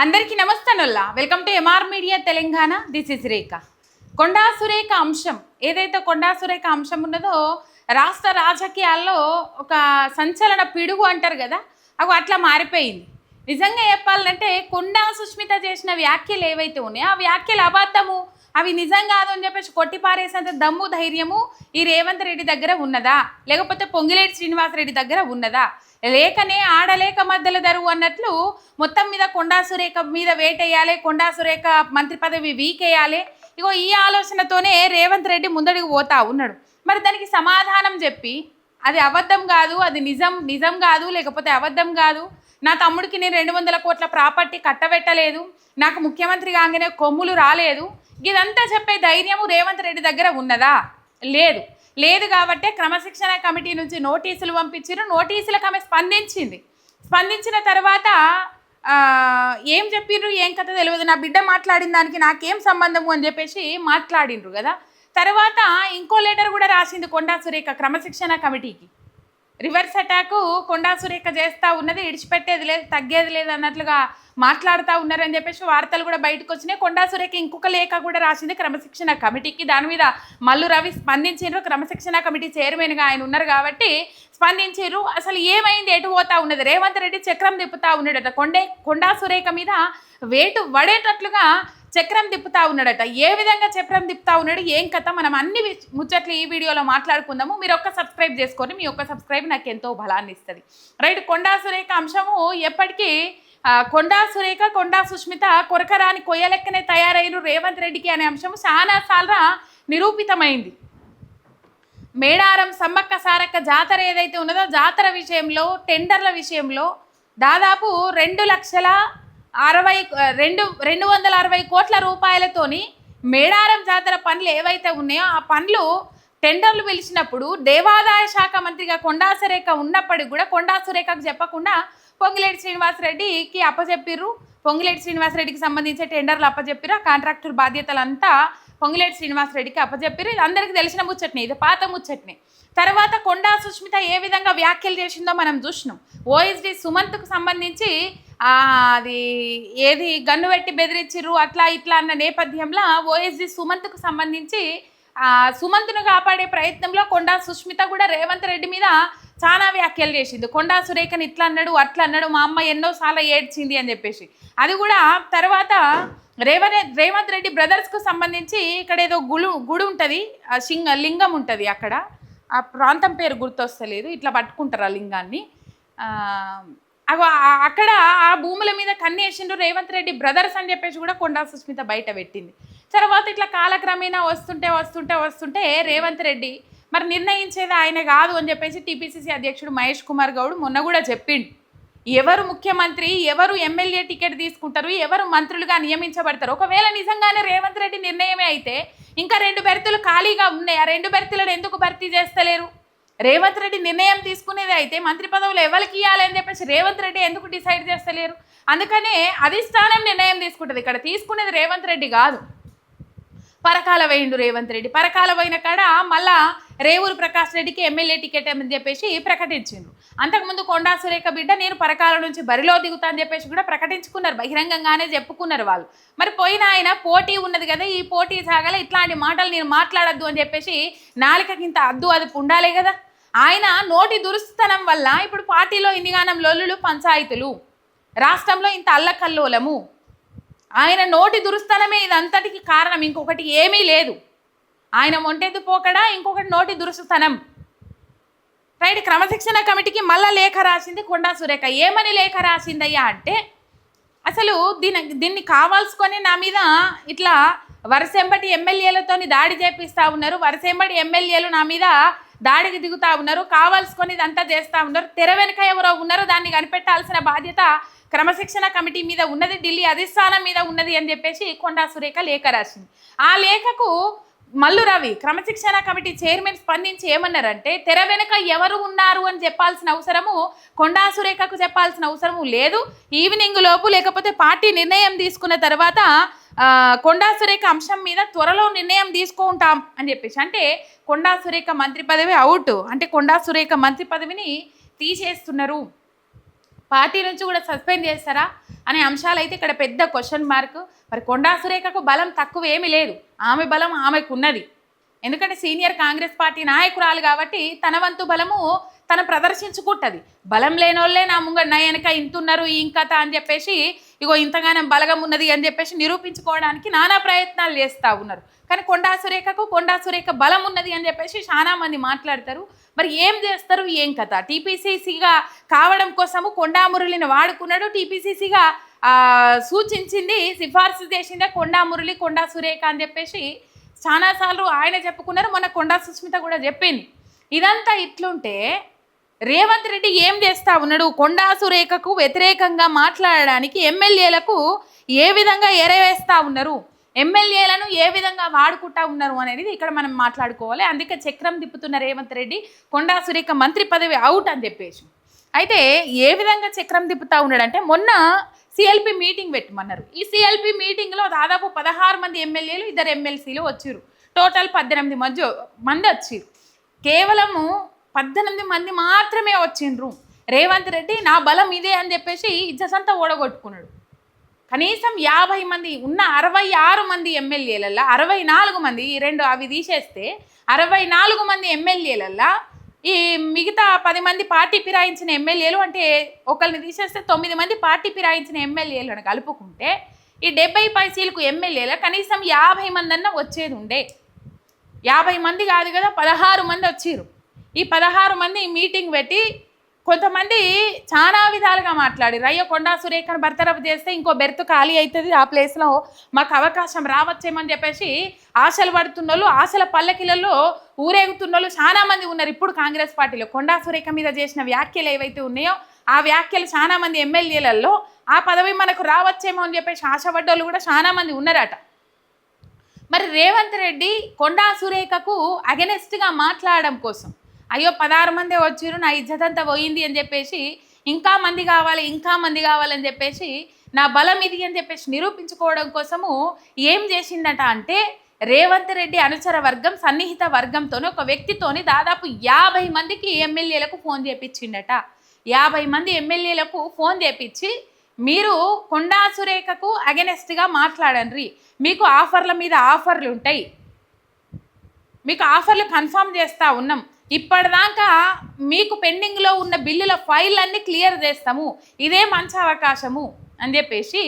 అందరికీ నమస్తేనుల్లా welcome to MR Media Telangana. This is Rekha. Konda Surekha అంశం ఏదైతే కొండా సురేఖ అంశం ఉన్నదో రాష్ట్ర రాజకీయాల్లో ఒక సంచలన పిడుగు అంటారు కదా, అవి అట్లా మారిపోయింది. నిజంగా చెప్పాలంటే కొండా సుష్మిత చేసిన వ్యాఖ్యలు ఏవైతే ఉన్నాయో ఆ వ్యాఖ్యలు అబద్ధము, అవి నిజం కాదు అని చెప్పేసి కొట్టిపారేసేంత దమ్ము ధైర్యము ఈ రేవంత్ రెడ్డి దగ్గర ఉన్నదా, లేకపోతే పొంగిలేటి శ్రీనివాసరెడ్డి దగ్గర ఉన్నదా? లేకనే ఆడలేక మధ్యలో దరువు అన్నట్లు మొత్తం మీద కొండా సురేఖ మీద వేటేయాలి, కొండా సురేఖ మంత్రి పదవి వీకేయాలి. ఇగో ఈ ఆలోచనతోనే రేవంత్ రెడ్డి ముందడికి పోతా ఉన్నాడు. మరి దానికి సమాధానం చెప్పి అది అబద్ధం కాదు, అది నిజం కాదు, లేకపోతే అబద్ధం కాదు, నా తమ్ముడికి నేను 200 కోట్ల ప్రాపర్టీ కట్టబెట్టలేదు, నాకు ముఖ్యమంత్రి కాగానే కొమ్ములు రాలేదు, ఇదంతా చెప్పే ధైర్యము రేవంత్ రెడ్డి దగ్గర ఉన్నదా? లేదు కాబట్టే క్రమశిక్షణ కమిటీ నుంచి నోటీసులు పంపించారు. నోటీసులకు ఆమె స్పందించిన తర్వాత ఏం చెప్పిర్రు, ఏం కథ తెలియదు, నా బిడ్డ మాట్లాడిన దానికి నాకేం సంబంధము అని చెప్పేసి మాట్లాడిండ్రు కదా. తర్వాత ఇంకో లెటర్ కూడా రాసింది కొండా సురేఖ క్రమశిక్షణ కమిటీకి. రివర్స్ అటాక్ కొండా సురేఖ చేస్తూ ఉన్నది, ఇడిచిపెట్టేది లేదు, తగ్గేది లేదు అన్నట్లుగా మాట్లాడుతూ ఉన్నారని చెప్పేసి వార్తలు కూడా బయటకు వచ్చినాయి. కొండా సురేఖ ఇంకొక లేఖ కూడా రాసింది క్రమశిక్షణ కమిటీకి. దాని మీద మల్లు రవి స్పందించారు. క్రమశిక్షణ కమిటీ చైర్మన్గా ఆయన ఉన్నారు కాబట్టి స్పందించారు. అసలు ఏమైంది, ఎటు పోతా ఉన్నది? రేవంత్ రెడ్డి చక్రం తిప్పుతా ఉన్నాడట, కొండా సురేఖ మీద వేటు పడేటట్లుగా చక్రం తిప్పుతా ఉన్నాడట. ఏ విధంగా చక్రం తిప్పుతా ఉన్నాడు, ఏం కథ, మనం అన్ని ముచ్చట్లు ఈ వీడియోలో మాట్లాడుకుందాము. మీరు ఒక్క సబ్స్క్రైబ్ చేసుకోండి, మీ ఒక్క సబ్స్క్రైబ్ నాకు ఎంతో బలాన్ని ఇస్తుంది. రైట్, కొండా సురేఖ అంశము ఎప్పటికీ కొండా సురేఖ కొండా సుష్మిత కొరకరాని కొయ్యలెక్కనే తయారైన రేవంత్ రెడ్డికి అనే అంశము చాలా సార్లు నిరూపితమైంది. మేడారం సమ్మక్క సారక్క జాతర ఏదైతే ఉన్నదో జాతర విషయంలో, టెండర్ల విషయంలో దాదాపు 2,60 కోట్ల రూపాయలతోని మేడారం జాతర పనులు ఏవైతే ఉన్నాయో ఆ పనులు టెండర్లు పిలిచినప్పుడు దేవాదాయ శాఖ మంత్రిగా కొండా సురేఖ ఉన్నప్పటికి కూడా కొండా సురేఖకు చెప్పకుండా పొంగిలేటి శ్రీనివాసరెడ్డికి అప్పచెప్పిర్రు. పొంగిలేటి శ్రీనివాసరెడ్డికి సంబంధించిన టెండర్లు అప్పచెప్పిర్రు. ఆ కాంట్రాక్టర్ బాధ్యతలంతా పొంగిలేటి శ్రీనివాసరెడ్డికి అప్పచెప్పిర్రు. ఇది అందరికీ తెలిసిన ముచ్చట్ని, ఇది పాత ముచ్చట్ని. తర్వాత కొండా సుష్మిత ఏ విధంగా వ్యాఖ్యలు చేసిందో మనం చూసినాం. ఓఎస్డి సుమంత్కు సంబంధించి అది ఏది గన్ను పెట్టి బెదిరించిర్రు అట్లా ఇట్లా అన్న నేపథ్యంలో ఓఎస్డి సుమంత్కు సంబంధించి సుమంత్ను కాపాడే ప్రయత్నంలో కొండా సుష్మిత కూడా రేవంత్ రెడ్డి మీద చాలా వ్యాఖ్యలు చేసింది. కొండా సురేఖని ఇట్లా అన్నాడు, అట్లా అన్నాడు, మా అమ్మ ఎన్నోసార్లు ఏడ్చింది అని చెప్పేసి. అది కూడా తర్వాత రేవంత్ రెడ్డి బ్రదర్స్కు సంబంధించి ఇక్కడ ఏదో గుడి ఉంటుంది, లింగం ఉంటుంది అక్కడ, ఆ ప్రాంతం పేరు గుర్తొస్తలేదు, ఇట్లా పట్టుకుంటారు ఆ లింగాన్ని. అక్కడ ఆ భూముల మీద కన్నేసిండ్రు రేవంత్ రెడ్డి బ్రదర్స్ అని చెప్పేసి కూడా కొండా సుష్మిత బయట పెట్టింది. తర్వాత ఇట్లా కాలక్రమేణా వస్తుంటే రేవంత్ రెడ్డి మరి నిర్ణయించేది ఆయన కాదు అని చెప్పేసి టీపీసీసీ అధ్యక్షుడు మహేష్ కుమార్ గౌడ్ మొన్న కూడా చెప్పిండు. ఎవరు ముఖ్యమంత్రి, ఎవరు ఎమ్మెల్యే టికెట్ తీసుకుంటారు, ఎవరు మంత్రులుగా నియమించబడతారు. ఒకవేళ నిజంగానే రేవంత్ రెడ్డి నిర్ణయమే అయితే ఇంకా 2 బెర్తులు ఖాళీగా ఉన్నాయి, ఆ 2 బెర్తులను ఎందుకు భర్తీ చేస్తలేరు? రేవంత్ రెడ్డి నిర్ణయం తీసుకునేది అయితే మంత్రి పదవులు ఎవరికి ఇవ్వాలి అని చెప్పేసి రేవంత్ రెడ్డి ఎందుకు డిసైడ్ చేస్తలేరు? అందుకనే అధిష్టానం నిర్ణయం తీసుకుంటుంది. ఇక్కడ తీసుకునేది రేవంత్ రెడ్డి కాదు. పరకాల వేయిండు రేవంత్ రెడ్డి. పరకాల పోయిన కాడ మళ్ళా రేవూరు ప్రకాష్ రెడ్డికి ఎమ్మెల్యే టికెట్ అని చెప్పేసి ప్రకటించిండ్రు. అంతకుముందు కొండా సురేఖ బిడ్డ నేను పరకాల నుంచి బరిలో దిగుతా అని చెప్పేసి కూడా ప్రకటించుకున్నారు, బహిరంగంగానే చెప్పుకున్నారు వాళ్ళు. మరి పోయిన ఆయన పోటీ ఉన్నది కదా, ఈ పోటీ సాగల ఇట్లాంటి మాటలు నేను మాట్లాడద్దు అని చెప్పేసి నాలుకకింత అద్దు అది ఉండాలే కదా. ఆయన నోటి దురుస్తనం వల్ల ఇప్పుడు పార్టీలో ఇన్నిగానం లొల్లులు, పంచాయతీలు, రాష్ట్రంలో ఇంత అల్లకల్లోలము, ఆయన నోటి దురుస్తనమే ఇదంతటికి కారణం, ఇంకొకటి ఏమీ లేదు. ఆయన మొంటెద్దు పోకడా, ఇంకొకటి నోటి దురుస్తనం. రైట్, క్రమశిక్షణ కమిటీకి మళ్ళా లేఖ రాసింది కొండా సురేఖ. ఏమని లేఖ రాసిందయ్యా అంటే, అసలు దీన్ని కావాల్సుకొని నా మీద ఇట్లా వరుసెంబటి ఎమ్మెల్యేలతో దాడి చేపిస్తూ ఉన్నారు, వరుసెంబటి ఎమ్మెల్యేలు నా మీద దాడికి దిగుతూ ఉన్నారు, కావాల్సుకొని ఇదంతా చేస్తూ ఉన్నారు, తెర వెనుక ఎవరో ఉన్నారు, దాన్ని కనిపెట్టాల్సిన బాధ్యత క్రమశిక్షణ కమిటీ మీద ఉన్నది, ఢిల్లీ అధిష్టానం మీద ఉన్నది అని చెప్పేసి కొండా సురేఖ లేఖ రాసింది. ఆ లేఖకు మల్లు రవి క్రమశిక్షణ కమిటీ చైర్మన్ స్పందించి ఏమన్నారంటే, తెర వెనుక ఎవరు ఉన్నారు అని చెప్పాల్సిన అవసరము కొండా సురేఖకు చెప్పాల్సిన అవసరము లేదు. ఈవినింగ్ లోపు లేకపోతే పార్టీ నిర్ణయం తీసుకున్న తర్వాత కొండా సురేఖ అంశం మీద త్వరలో నిర్ణయం తీసుకుంటాం అని చెప్పేసి. అంటే కొండా సురేఖ మంత్రి పదవి అవుట్, అంటే కొండా సురేఖ మంత్రి పదవిని తీసేస్తున్నారు, పార్టీ నుంచి కూడా సస్పెండ్ చేస్తారా అనే అంశాలు అయితే ఇక్కడ పెద్ద క్వశ్చన్ మార్క్. మరి కొండా సురేఖకు బలం తక్కువ ఏమీ లేదు, ఆమె బలం ఆమెకు ఉన్నది. ఎందుకంటే సీనియర్ కాంగ్రెస్ పార్టీ నాయకురాలు కాబట్టి తన వంతు బలము తను ప్రదర్శించుకుంటుంది. బలం లేనోళ్ళే నా ముంగ నయనక ఇంతున్నారు ఈ ఇంకత అని చెప్పేసి ఇగో ఇంతగానం బలగం ఉన్నది అని చెప్పేసి నిరూపించుకోవడానికి నానా ప్రయత్నాలు చేస్తూ ఉన్నారు. కానీ కొండా సురేఖ బలం ఉన్నది అని చెప్పేసి చాలా మంది మాట్లాడతారు. మరి ఏం చేస్తారు ఏం కథ? టీపీసీసీగా కావడం కోసము కొండా మురళిని వాడుకున్నాడు. టీపీసీసీగా సూచించింది, సిఫార్సు చేసిందే కొండా మురళి, కొండా సురేఖ అని చెప్పేసి చాలాసార్లు ఆయన చెప్పుకున్నారు. మొన్న కొండా సుస్మిత కూడా చెప్పింది. ఇదంతా ఇట్లుంటే రేవంత్ రెడ్డి ఏం చేస్తూ ఉన్నాడు? కొండా సురేఖకు వ్యతిరేకంగా మాట్లాడడానికి ఎమ్మెల్యేలకు ఏ విధంగా ఎరవేస్తూ ఉన్నారు, ఎమ్మెల్యేలను ఏ విధంగా వాడుకుంటా ఉన్నారు అనేది ఇక్కడ మనం మాట్లాడుకోవాలి. అందుకే చక్రం తిప్పుతున్న రేవంత్ రెడ్డి కొండా సురేఖ మంత్రి పదవి అవుట్ అని చెప్పేసి. అయితే ఏ విధంగా చక్రం తిప్పుతూ ఉన్నాడంటే మొన్న సిఎల్పి మీటింగ్ పెట్టమన్నారు. ఈ సిఎల్పి మీటింగ్లో దాదాపు 16 మంది ఎమ్మెల్యేలు, 2 ఎమ్మెల్సీలు వచ్చారు. టోటల్ 18 మంది వచ్చారు. కేవలము 18 మంది మాత్రమే వచ్చిండ్రు. రేవంత్ రెడ్డి నా బలం ఇదే అని చెప్పేసి ఇజ్జసంతా ఓడగొట్టుకున్నాడు. కనీసం 50 మంది ఉన్న 66 మంది ఎమ్మెల్యేలల్లో 64 మంది, ఈ 2 అవి తీసేస్తే 64 మంది ఎమ్మెల్యేలల్లో ఈ మిగతా 10 మంది పార్టీ ఫిరాయించిన ఎమ్మెల్యేలు, అంటే ఒకరిని తీసేస్తే 9 మంది పార్టీ ఫిరాయించిన ఎమ్మెల్యేలను కలుపుకుంటే ఈ 70 పైసీలకు ఎమ్మెల్యేలు కనీసం 50 మంది అన్న వచ్చేది ఉండే. 50 మంది కాదు కదా, 16 మంది వచ్చారు. ఈ 16 మంది మీటింగ్ పెట్టి కొంతమంది చాలా విధాలుగా మాట్లాడారు. అయ్యో కొండా సురేఖను బర్తరఫ్ చేస్తే ఇంకో బెర్త్ ఖాళీ అవుతుంది, ఆ ప్లేస్లో మాకు అవకాశం రావచ్చేమని చెప్పేసి ఆశలు పడుతున్నోళ్ళు, ఆశల పల్లకిలలో ఊరేగుతున్నోళ్ళు చాలా మంది ఉన్నారు. ఇప్పుడు కాంగ్రెస్ పార్టీలో కొండా సురేఖ మీద చేసిన వ్యాఖ్యలు ఏవైతే ఉన్నాయో ఆ వ్యాఖ్యలు చాలా మంది ఎమ్మెల్యేలలో ఆ పదవి మనకు రావచ్చేమో అని చెప్పేసి ఆశపడ్డోళ్ళు కూడా చాలా మంది ఉన్నారట. మరి రేవంత్ రెడ్డి కొండా సురేఖకు అగెనెస్ట్గా మాట్లాడడం కోసం అయ్యో 16 మందే వచ్చారు, నా ఇజ్జత్ అంతా పోయింది అని చెప్పేసి ఇంకా మంది కావాలని చెప్పేసి నా బలం ఇది అని చెప్పేసి నిరూపించుకోవడం కోసము ఏం చేసిందట అంటే రేవంత్ రెడ్డి అనుచర వర్గం, సన్నిహిత వర్గంతోనే ఒక వ్యక్తితోని దాదాపు 50 మందికి ఎమ్మెల్యేలకు ఫోన్ చేపించిండట. 50 మంది ఎమ్మెల్యేలకు ఫోన్ చేపించి మీరు కొండా సురేఖకు అగెనెస్ట్గా మాట్లాడండి, మీకు ఆఫర్ల మీద ఆఫర్లు ఉంటాయి, మీకు ఆఫర్లు కన్ఫర్మ్ చేస్తూ ఉన్నాం, ఇప్పటిదాకా మీకు పెండింగ్లో ఉన్న బిల్లుల ఫైళ్ళన్నీ క్లియర్ చేస్తాము, ఇదే మంచి అవకాశము అని చెప్పేసి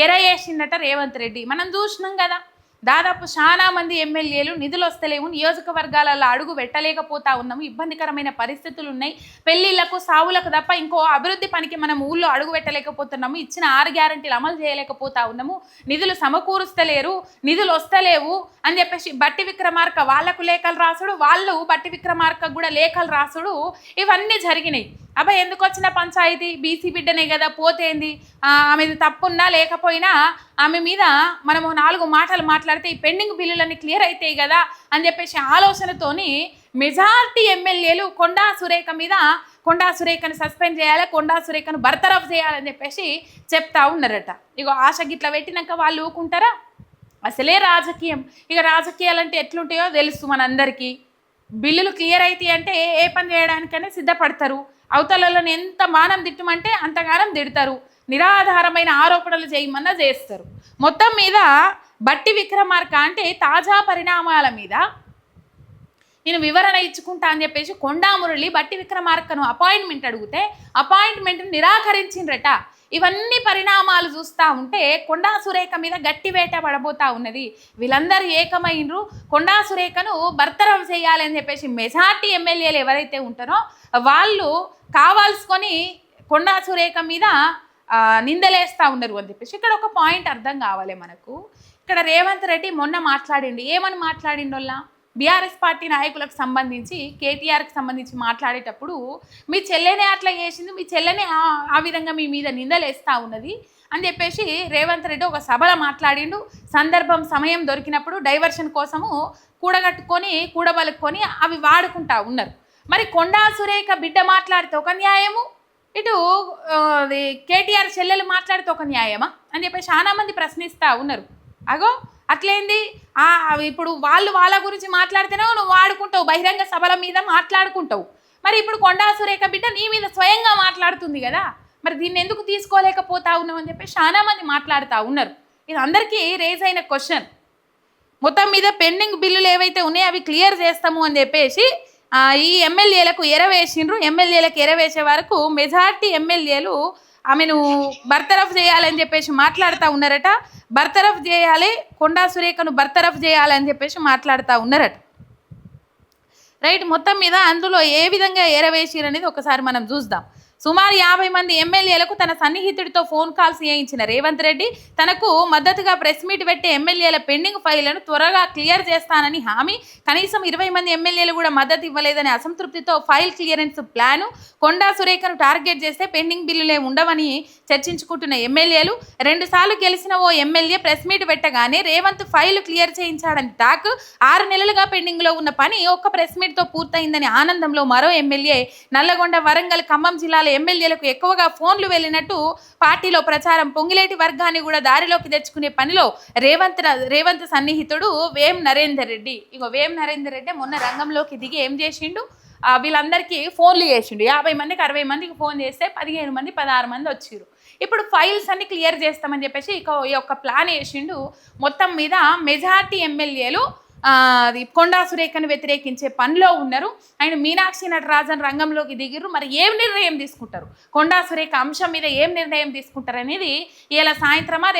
ఎరయేసిందట రేవంత్ రెడ్డి. మనం చూసినాం కదా, దాదాపు చాలా మంది ఎమ్మెల్యేలు నిధులు వస్తలేవు, నియోజకవర్గాలలో అడుగు పెట్టలేకపోతా ఉన్నాము, ఇబ్బందికరమైన పరిస్థితులు ఉన్నాయి, పెళ్లిళ్లకు సావులకు తప్ప ఇంకో అభివృద్ధి పనికి మనం ఊళ్ళో అడుగు పెట్టలేకపోతున్నాము, ఇచ్చిన 6 గ్యారంటీలు అమలు చేయలేకపోతా ఉన్నాము, నిధులు సమకూరుస్తలేరు, నిధులు వస్తలేవు అని చెప్పేసి బట్టి విక్రమార్క వాళ్లకు లేఖలు రాసుడు, వాళ్ళు బట్టి విక్రమార్క కూడా లేఖలు రాసుడు, ఇవన్నీ జరిగినాయి. అబ్బాయి ఎందుకు వచ్చిన పంచాయతీ, బీసీ బిడ్డనే కదా, పోతేంది, ఆమెది తప్పున్నా లేకపోయినా ఆమె మీద మనము 4 మాటలు మాట్లాడితే ఈ పెండింగ్ బిల్లులన్నీ క్లియర్ అవుతాయి కదా అని చెప్పేసి ఆలోచనతోని మెజార్టీ ఎమ్మెల్యేలు కొండా సురేఖ మీద కొండా సురేఖను సస్పెండ్ చేయాలి, కొండా సురేఖను బర్తరఫ్ చేయాలని చెప్పేసి చెప్తా ఉన్నారట. ఇగో ఆశ గిట్ల పెట్టినాక వాళ్ళు ఊకుంటారా? అసలే రాజకీయం. ఇక రాజకీయాలంటే ఎట్లుంటాయో తెలుసు మనందరికీ. బిల్లులు క్లియర్ అవుతాయి అంటే ఏ పని చేయడానికైనా సిద్ధపడతారు, అవతలలో ఎంత మానం తిట్టమంటే అంతగానం తిడతారు, నిరాధారమైన ఆరోపణలు చేయమన్నా చేస్తారు. మొత్తం మీద బట్టి విక్రమార్క అంటే తాజా పరిణామాల మీద నేను వివరణ ఇచ్చుకుంటా అని చెప్పేసి కొండా మురళి బట్టి విక్రమార్కను అపాయింట్మెంట్ అడిగితే అపాయింట్మెంట్ని నిరాకరించిండ్రట. ఇవన్నీ పరిణామాలు చూస్తూ ఉంటే కొండా సురేఖ మీద గట్టి వేట పడబోతా ఉన్నది. వీళ్ళందరూ ఏకమైనరు, కొండా సురేఖను బర్తరఫ్ చేయాలని చెప్పేసి మెజార్టీ ఎమ్మెల్యేలు ఎవరైతే ఉంటారో వాళ్ళు కావాల్సుకొని కొండా సురేఖ మీద నిందలేస్తూ ఉన్నారు అని చెప్పేసి ఇక్కడ ఒక పాయింట్ అర్థం కావాలి మనకు. ఇక్కడ రేవంత్ రెడ్డి మొన్న మాట్లాడిండు, ఏమని మాట్లాడిండోల్లా బీఆర్ఎస్ పార్టీ నాయకులకు సంబంధించి, కేటీఆర్కి సంబంధించి మాట్లాడేటప్పుడు మీ చెల్లెనే అట్లా చేసింది, మీ చెల్లెనే ఆ విధంగా మీ మీద నిందలేస్తూ ఉన్నది అని చెప్పేసి రేవంత్ రెడ్డి ఒక సభలో మాట్లాడిండు. సందర్భం సమయం దొరికినప్పుడు డైవర్షన్ కోసము కూడబలుక్కొని అవి వాడుకుంటా ఉన్నారు. మరి కొండా సురేఖ బిడ్డ మాట్లాడితే ఒక న్యాయము, ఇటు కేటీఆర్ చెల్లెలు మాట్లాడితే ఒక న్యాయమా అని చెప్పేసి చాలా మంది ప్రశ్నిస్తూ ఉన్నారు. అగో అట్లేంది, ఇప్పుడు వాళ్ళ గురించి మాట్లాడితేనే నువ్వు వాడుకుంటావు, బహిరంగ సభల మీద మాట్లాడుకుంటావు. మరి ఇప్పుడు కొండా సురేఖ బిడ్డ నీ మీద స్వయంగా మాట్లాడుతుంది కదా, మరి దీన్ని ఎందుకు తీసుకోలేకపోతా ఉన్నాం అని చెప్పి చాలా మంది మాట్లాడుతూ ఉన్నారు. ఇది అందరికీ రేజ్ అయిన క్వశ్చన్. మొత్తం మీద పెండింగ్ బిల్లులు ఏవైతే ఉన్నాయో అవి క్లియర్ చేస్తాము అని చెప్పేసి ఈ ఎమ్మెల్యేలకు ఎరవేసిండ్రు. ఎమ్మెల్యేలకు ఎరవేసే వరకు మెజార్టీ ఎమ్మెల్యేలు ఆమెను బర్తరఫ్ చేయాలని చెప్పేసి మాట్లాడుతూ ఉన్నారట. బర్తరఫ్ చేయాలి, కొండా సురేఖను బర్తరఫ్ చేయాలని చెప్పేసి మాట్లాడుతూ ఉన్నారట. రైట్, మొత్తం మీద అందులో ఏ విధంగా ఎరవేసిరు అనేది ఒకసారి మనం చూద్దాం. సుమారు 50 మంది ఎమ్మెల్యేలకు తన సన్నిహితుడితో ఫోన్ కాల్స్ చేయించిన రేవంత్ రెడ్డి తనకు మద్దతుగా ప్రెస్ మీట్ పెట్టి ఎమ్మెల్యేల పెండింగ్ ఫైళ్లను త్వరగా క్లియర్ చేస్తానని హామీ. కనీసం 20 మంది ఎమ్మెల్యేలు కూడా మద్దతు ఇవ్వలేదనే అసంతృప్తితో ఫైల్ క్లియరెన్స్ ప్లాను. కొండా సురేఖను టార్గెట్ చేస్తే పెండింగ్ బిల్లులే ఉండవని చర్చించుకుంటున్న ఎమ్మెల్యేలు. 2 సార్లు గెలిచిన ఓ ఎమ్మెల్యే ప్రెస్ మీట్ పెట్టగానే రేవంత్ ఫైల్ క్లియర్ చేయించాడని టాక్. 6 నెలలుగా పెండింగ్లో ఉన్న పని ఒక్క ప్రెస్ మీట్తో పూర్తయిందని ఆనందంలో మరో ఎమ్మెల్యే. నల్లగొండ, వరంగల్, ఖమ్మం జిల్లాల ఎమ్మెల్యేలకు ఎక్కువగా ఫోన్లు వెళ్ళినట్టు పార్టీలో ప్రచారం. పొంగిలేటి వర్గాన్ని కూడా దారిలోకి తెచ్చుకునే పనిలో రేవంత్ సన్నిహితుడు వేం నరేందర్ రెడ్డి. ఇగో వేం నరేందర్ రెడ్డి మొన్న రంగంలోకి దిగి ఏం చేసిండు, వీళ్ళందరికీ ఫోన్లు చేసిండు. 50 మందికి 60 మందికి ఫోన్ చేస్తే 15 మంది 16 మంది వచ్చిరు. ఇప్పుడు ఫైల్స్ అన్ని క్లియర్ చేస్తామని చెప్పేసి ఈ యొక్క ప్లాన్ వేసిండు. మొత్తం మీద మెజార్టీ ఎమ్మెల్యేలు కొండా సురేఖను వ్యతిరేకించే పనిలో ఉన్నారు. ఆయన మీనాక్షి నటరాజన్ రంగంలోకి దిగిర్రు. మరి ఏం నిర్ణయం తీసుకుంటారు, కొండా సురేఖ అంశం మీద ఏం నిర్ణయం తీసుకుంటారు అనేది ఇలా సాయంత్రమా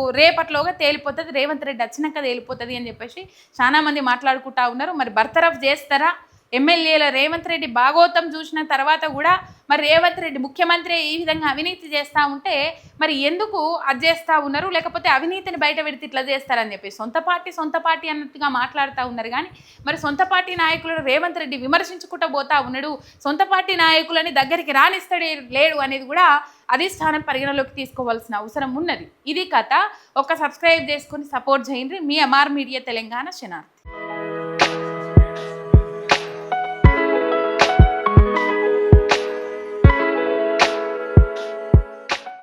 రేపట్లోగా తేలిపోతుంది. రేవంత్ రెడ్డి వచ్చినాక తేలిపోతుంది అని చెప్పేసి చాలా మంది మాట్లాడుకుంటా ఉన్నారు. మరి బర్తరఫ్ చేస్తారా ఎమ్మెల్యేల? రేవంత్ రెడ్డి భాగోతం చూసిన తర్వాత కూడా మరి రేవంత్ రెడ్డి ముఖ్యమంత్రి ఈ విధంగా అవినీతి చేస్తూ ఉంటే మరి ఎందుకు అది చేస్తూ ఉన్నారు, లేకపోతే అవినీతిని బయట పెడితే ఇట్లా చేస్తారని చెప్పి సొంత పార్టీ అన్నట్టుగా మాట్లాడుతూ ఉన్నారు. కానీ మరి సొంత పార్టీ నాయకులను రేవంత్ రెడ్డి విమర్శించుకుంటూ పోతా ఉన్నాడు. సొంత పార్టీ నాయకులని దగ్గరికి రానిస్తాడే లేడు అనేది కూడా అధిష్టానం పరిగణలోకి తీసుకోవాల్సిన అవసరం ఉన్నది. ఇది కథ. ఒక సబ్స్క్రైబ్ చేసుకొని సపోర్ట్ చేయండి. మీ ఎంఆర్ మీడియా తెలంగాణ శనార్థి.